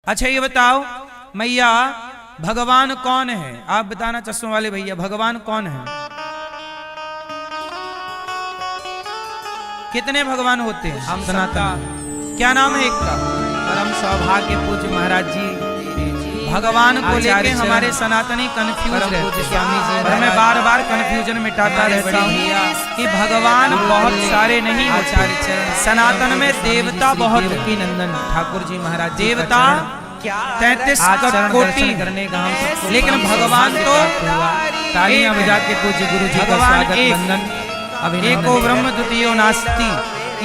अच्छा ये बताओ मैया भगवान कौन है? आप बताना चश्मों वाले भैया, भगवान कौन है? कितने भगवान होते हैं? हम सनातन। क्या नाम है एक का? परम सौभाग्य पूज्य महाराज जी भगवान को लेके हमारे सनातनी कंफ्यूज रहते हैं। और मैं बार बार कंफ्यूजन मिटाता रहता हूँ कि भगवान बहुत सारे नहीं होते, सनातन में देवता बहुत। की नंदन ठाकुर जी महाराज देवता 33 कोटि करने का हम, लेकिन भगवान तो तालियां बजा के पूज्य गुरु जी का स्वागत वंदन। एको ब्रह्म द्वितीयो नास्ति,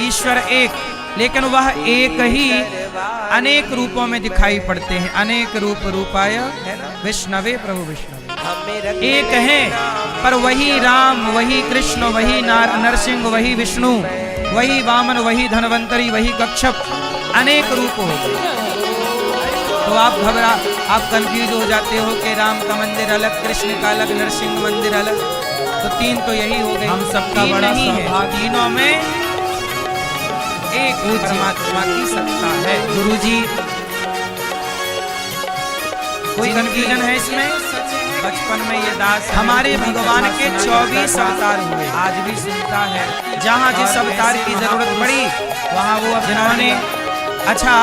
ईश्वर एक, लेकिन वह एक ही अनेक रूपों में दिखाई पड़ते हैं। अनेक रूप रूपाय विष्णवे प्रभु विष्णवे, एक है पर वही राम, वही कृष्ण, वही नरसिंह, वही विष्णु, वही वामन, वही धनवंतरी, वही कच्छप, अनेक रूप हो गए। तो आप कंफ्यूज हो जाते हो कि राम का मंदिर अलग, कृष्ण का अलग, नरसिंह मंदिर अलग। तो तीन तो यही हो गए। हम सबका बड़ा सौभाग्य, तीनों में एक परमात्मा की सत्ता है। गुरुजी कोई कंफ्यूजन है इसमें? बचपन में ये दास हमारे भगवान के 24 अवतार हुए, आज भी सुनता है। जहाँ जिस अवतार की जरूरत पड़ी वहाँ वो जिन्होंने, अच्छा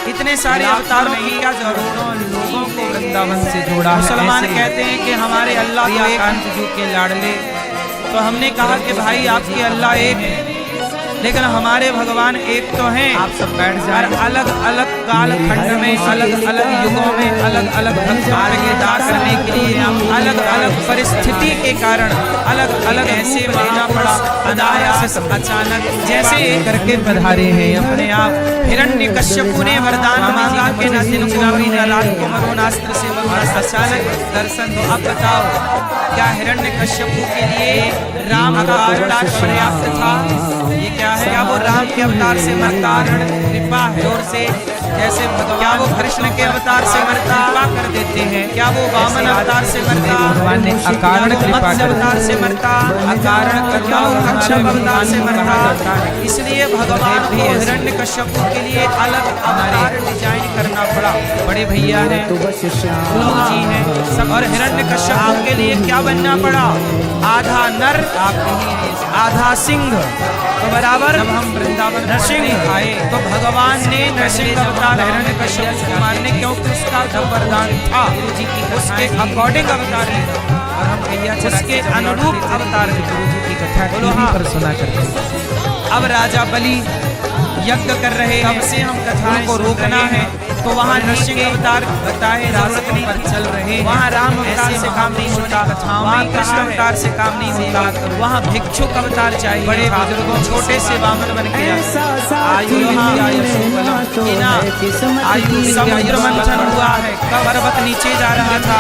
इतने सारे अवतारों की क्या जरूरत, लोगों को वृंदावन से जोड़ा। मुसलमान कहते हैं कि हमारे अल्लाह को एक अंत जो के लाडले, तो हमने कहा कि भाई आपके अल्लाह एक है, लेकिन हमारे भगवान एक तो हैं। आप सब बैठ जाए। अलग अलग काल खंड में, अलग अलग युगों में, अलग अलग भगवान के दास करने के लिए अलग अलग परिस्थिति के कारण अलग अलग ऐसे लेना पड़ा। अनायास अचानक जैसे करके पधारे हैं अपने आप। हिरण्यकश्यपु ने वरदान मांगा कि न दिन को भी न रात को मरो, नास्त्र से मरो, अचानक दर्शन। तो अब बताओ क्या हिरण्यकश्यपु के लिए राम का अवतार पर्याप्त था? ये क्या है? क्या वो राम के अवतार से मरता? कृपा है जोर से। जैसे क्या वो कृष्ण के अवतार से मरता? कर देते हैं। क्या वो वामन अवतार से मरता? भगवान ने अकारण कृपा अवतार से मरता, अकारण क्या वो कच्छप अवतार से मरता? इसलिए भगवान को हिरण्यकश्यपु के लिए अलग अवतार डिजाइन करना पड़ा। बड़े भैया है, गुरु जी हैं, और हिरण्यकश्यपु के लिए क्या बनना पड़ा? आधा नर आधा सिंह। तो बराबर जब हम वृंदावन नरसिंह आए तो भगवान ने नरसिंह अवतार हिरण्यकश्यप को मारने, क्योंकि उसका जो वरदान था उसके अकॉर्डिंग अवतार लिया, और हम भैया उसके अनुरूप अवतार गुरु जी की कथा पर सुना करते। अब राजा बलि यज्ञ कर रहे, अब से हम कथा को रोकना है, तो वहाँ नरसिंह अवतार बताए जरूरत नहीं पर चल रहे। वहाँ राम अवतार से काम नहीं होता, वहाँ कृष्ण अवतार से काम नहीं होता, वहाँ भिक्षुक अवतार चाहिए। बड़े बुजुर्गों छोटे से वामन बन के आयुर्मंथन हुआ है। पर्वत नीचे जा रहा था,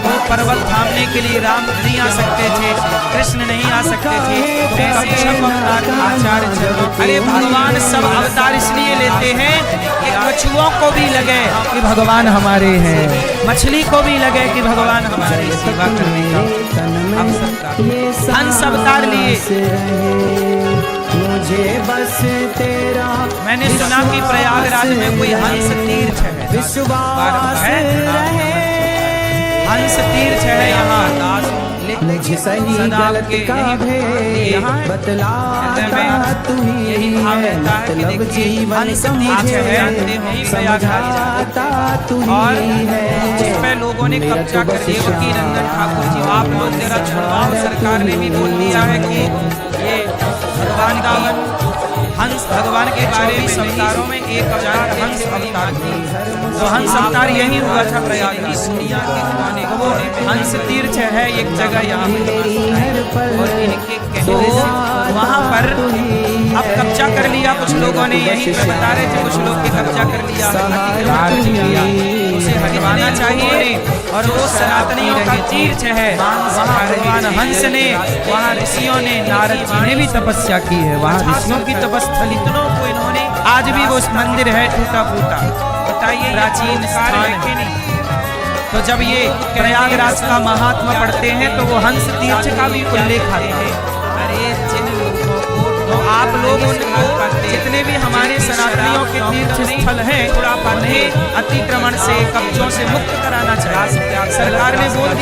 वो पर्वत थामने के लिए राम नहीं आ सकते थे, कृष्ण नहीं आ सकते थे। आचार्य अरे भगवान सब अवतार इसलिए लेते हैं कि कछुओं को भी लगे कि भगवान हमारे हैं, मछली को भी लगे कि भगवान हमारे सेवा करने का अवसर। हंस अवतार लिए। मुझे बस तेरा, मैंने सुना कि प्रयागराज में कोई हंस तीर्थ है, विश्वास है, हंस तीर्थ है यहाँ। मुझे सही गलत का भेद बतलाता तू ही है, मतलब जीवन समझाता तू ही है। जिस पे लोगों ने कब्जा कर देवकी नंदन ठाकुर जी, आप लोग जरा छुड़वाओ। सरकार ने भी बोल दिया है कि ये भगवान दावन हंस, भगवान के 24 अवतारों में एक हंस अवतार थी। तो हंस अवतार यही हुआ था प्रयागराज। दुनिया के कोने को हंस तीर्थ है एक जगह यहाँ पर, और इनके तो वहाँ पर अब कब्जा कर लिया कुछ लोगों ने। यहीं पे बता रहे थे कुछ लोग के कब्जा कर लिया, उसे हटवाना चाहिए। और वो सनातनियों का तीर्थ है, वहाँ भगवान हंस ने, वहाँ ऋषियों ने, नारद जी ने भी तपस्या की है। वहाँ ऋषियों की तपस्थलितनों को इन्होंने, आज भी वो मंदिर है टूटा फूटा, बताइए प्राचीन स्थान है नहीं। तो जब ये प्रयागराज का महात्मा पढ़ते हैं तो वो हंस तीर्थ का भी उल्लेख आता है। अरे तो आप लोग उनको जितने भी हमारे सनातनियों के तीर्थ स्थल हैं, उन्हें अतिक्रमण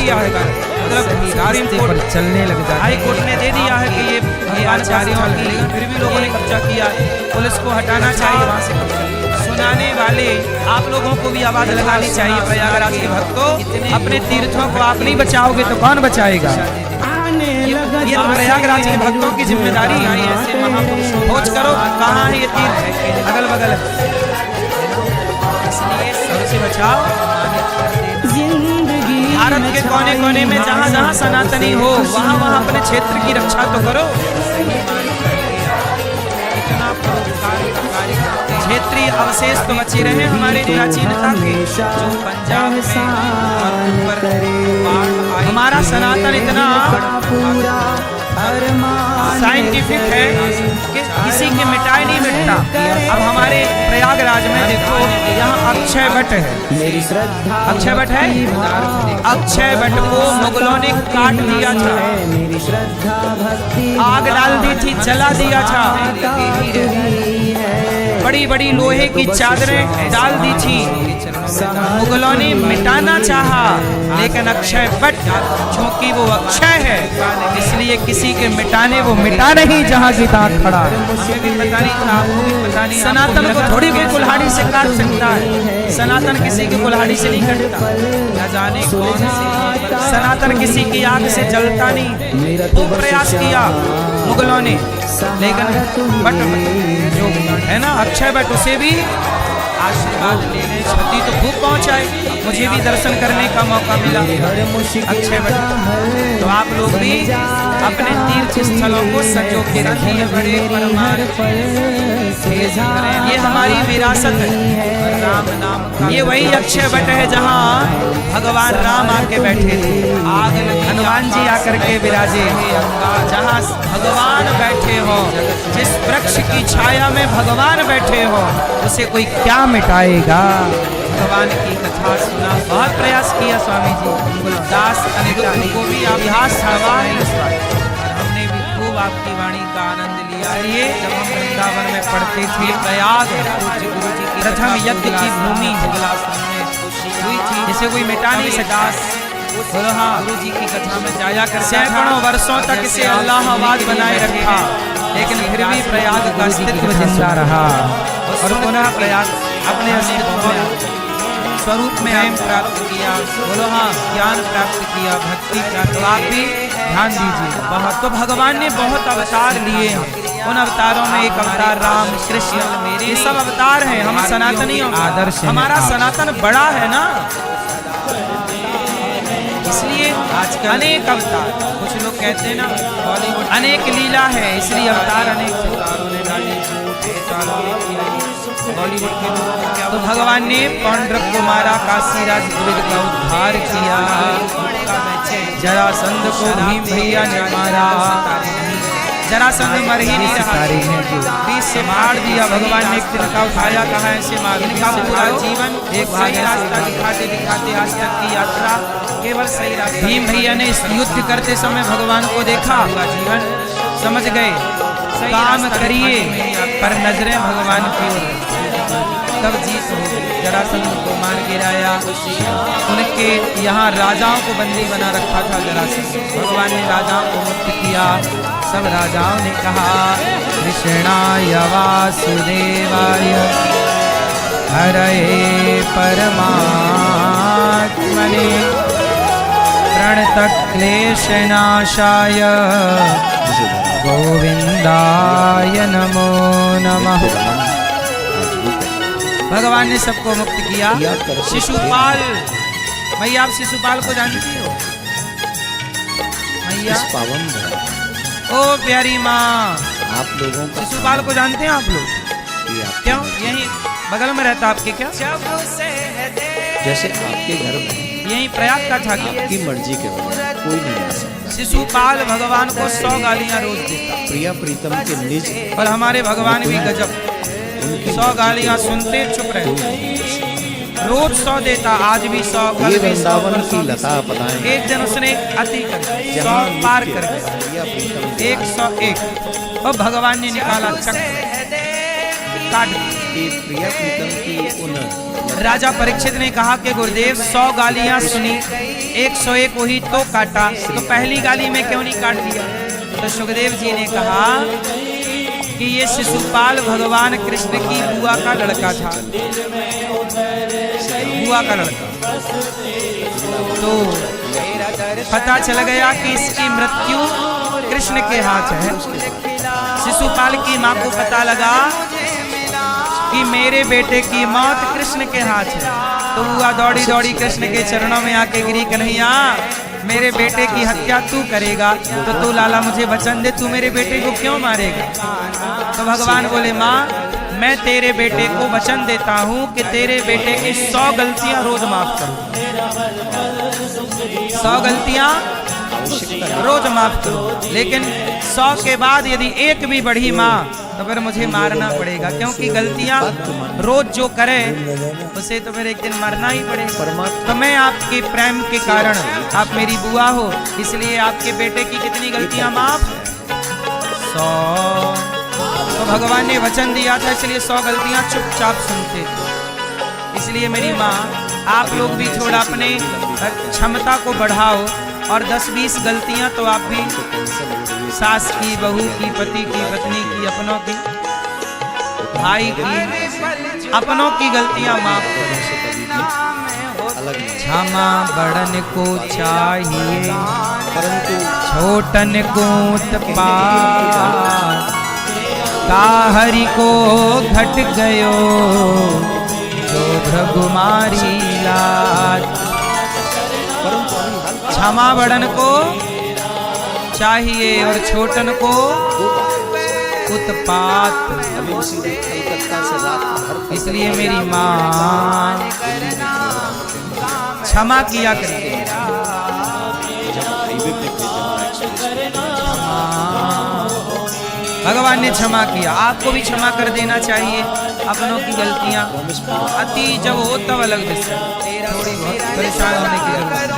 दिया है, मतलब सुप्रीम कोर्ट पर चलने लग जाता है। हाई कोर्ट ने दे दिया है कि ये आचार्यों की, फिर भी लोगों ने कब्जा किया है। पुलिस को हटाना चाहिए वहाँ से कब्जा। सुनाने वाले आप लोगों को भी आवाज लगानी चाहिए। प्रयागराज के भक्तों, अपने तीर्थों को आप नहीं बचाओगे तो कौन बचाएगा? ये तो प्रयागराज के भक्तों की जिम्मेदारी है। ऐसे महापुरुषों खोज करो कहाँ है ये तीर्थ, अगल बगल, इसलिए सबसे बचाओ। भारत के कोने कोने में जहाँ जहाँ सनातनी हो वहाँ वहाँ अपने क्षेत्र की रक्षा तो करो। क्षेत्रीय अवशेष तो बचे रहे हमारे प्राचीनता के, जो पंजाब में और ऊपर हमारा सनातन इतना साइंटिफिक है कि किसी के मिटाए नहीं मिटता। अब हमारे प्रयागराज में देखो, यहाँ अक्षय वट है, अक्षय वट है। अक्षय वट को मुगलों ने काट दिया था, आग डाल दी थी, जला दिया था, बड़ी बड़ी लोहे की चादरें डाल दी थी। मुगलों ने मिटाना चाहा, लेकिन अक्षय वट क्योंकि वो अक्षय है इसलिए किसी के मिटाने वो मिटा नहीं जहाँ की ताक खड़ा है। हमें भी पता नहीं था, आपको भी पता नहीं। सनातन को थोड़ी कोई कुल्हाड़ी से काट सकता है, सनातन किसी की कुल्हाड़ी से नहीं कटता, न जाने कौन से। सनातन किसी की आग से जलता नहीं। खूब प्रयास किया मुगलों ने, लेकिन बट जो है ना अक्षय वट, उसे भी आशीर्वाद लेने क्षति तो खूब पहुंचाए। मुझे भी दर्शन करने का मौका मिला अक्षय वट। तो आप लोग भी अपने तीर्थ स्थलों को सजो के रखिए, बड़े परमार्थ ये हमारी विरासत है। राम नाम का ये वही अक्षय वट है जहाँ भगवान राम आके बैठे थे, आग हनुमान जी आकर के विराजे। जहाँ भगवान बैठे हो, जिस वृक्ष की छाया में भगवान बैठे हो, उसे कोई क्या मिटाएगा। भगवान की कथा सुना, बहुत प्रयास किया स्वामी जी, दास अनिरुद्ध को भी अभ्यास हुआ, हमने भी खूब आपकी वाणी का आनंद लिया। ये जब हम वृंदावन में पढ़ते थे, प्रयाग गुरु जी की प्रथम यज्ञ की भूमि हुई थी, जिसे कोई मिटा नहीं सका। गुरु जी की कथा में जाया कर सैकड़ों वर्षों तक इसे अल्लाहाबाद बनाए रखा, लेकिन फिर भी प्रयाग का अस्तित्व जिंदा रहा और पुनः प्रयाग अपने अस्तित्व में स्वरूप में हम प्राप्त किया। बोलो हाँ, ज्ञान प्राप्त किया, भक्ति प्राप्त। तो आप भी ध्यान दीजिए। बहुत तो भगवान ने बहुत अवतार लिए हैं, उन अवतारों में एक अवतार राम कृष्ण, ये सब अवतार हैं। हम सनातनियों आदर्श, हमारा सनातन बड़ा है ना, इसलिए आजकल अनेक अवतार। कुछ लोग कहते हैं ना बॉलीवुड अनेक लीला है, इसलिए अवतार अनेक अवतारों ने डाले बॉलीवुड के लोगों को क्या। तो भगवान ने पौंड्रक को मारा, काशीराज द्विविद का उद्धार किया, जरासंध को भीम भैया ने मारा, जरासंध मर ही नहीं रहा, बीच से मार दिया। भगवान ने एक तिनका उठाया, कहा ऐसे मार। इनका पूरा जीवन एक सही रास्ता दिखाते दिखाते आज तक की यात्रा केवल सही रास्ता। भीम भैया ने इस युद्ध करते समय भगवान को देखा, जीवन समझ गए, काम करिए पर नजरें भगवान की ओर, तब जीत हो। जरासंध को मार गिराया, उनके यहाँ राजाओं को बंदी बना रखा था जरासंध, भगवान ने राजाओं को मुक्त किया। सब राजाओं ने कहा कृष्णाय वासुदेवाय हरये परमात्मने प्रणतः क्लेशनाशाय गोविंदाय नमो नमः। भगवान ने सबको मुक्त किया। शिशुपाल, मैया आप शिशुपाल को जानती हो? मैया ओ प्यारी माँ, आप लोगों को शिशुपाल को जानते हैं आप लोग? क्यों? यही बगल में रहता आपके क्या? जैसे आपके घर में यही प्रयाग का था, आपकी मर्जी के बगैर कोई नहीं आ सकता। शिशुपाल भगवान को 100 गालियाँ रोज देता, प्रिया प्रीतम के निज, और हमारे भगवान भी गजब, 100 गालियाँ सुनते चुप रहे, रोज 100 देता, आज भी 100, कल भी 100, की लता पताएं। एक दिन उसने अति कर 100 पार कर गया, 101, और भगवान ने निकाला चक्र, काट दिया। कि प्रिया प्रीतम की उन राजा परीक्षित ने कहा कि गुरुदेव 100 गालियां सुनी, 101 वही तो काटा, तो पहली गाली में क्यों नहीं काट दिया? तो सुखदेव जी ने कहा कि ये शिशुपाल भगवान कृष्ण की बुआ का लड़का था, बुआ का लड़का। तो पता चल गया कि इसकी मृत्यु कृष्ण के हाथ है। शिशुपाल की माँ को पता लगा कि मेरे बेटे की मौत कृष्ण के हाथ है। तो बुआ दौड़ी दौड़ी कृष्ण के चरणों में आके गिरी, कन्हैया मेरे बेटे की हत्या तू करेगा तो तू लाला मुझे वचन दे, तू मेरे बेटे को क्यों मारेगा? तो भगवान बोले, माँ मैं तेरे बेटे को वचन देता हूँ कि तेरे बेटे की 100 गलतियां रोज माफ करूँ, 100 गलतियां रोज माफ करो, लेकिन 100 के बाद यदि एक भी बढ़ी माँ तो फिर मुझे मारना पड़ेगा, क्योंकि गलतियां रोज जो करे उसे तो फिर एक दिन मरना ही पड़ेगा। तो मैं आपके प्रेम के कारण, आप मेरी बुआ हो, इसलिए आपके बेटे की कितनी गलतियां माफ? 100। तो भगवान ने वचन दिया था, इसलिए 100 गलतियां चुपचाप सुनते थे। इसलिए मेरी माँ आप लोग भी थोड़ा अपने क्षमता को बढ़ाओ और 10-20 गलतियां तो आप भी सास की, बहू की, पति की, पत्नी की, अपनों की, भाई की, अपनों की गलतियां माफ करो। क्षमा बड़न को चाहिए परंतु छोटन को उत्पात, काहरी को घट गयो जो भ्रगुमारी लाज। क्षमा बड़न को चाहिए और छोटन को उत्पात। इसलिए मेरी माँ क्षमा किया करती है। भगवान ने क्षमा किया, आपको भी क्षमा कर देना चाहिए अपनों की गलतियां। अति जब हो तब अलग विषय, थोड़ी बहुत परेशान होने की जरूरत।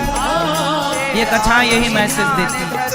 ये कथा यही मैसेज देती है।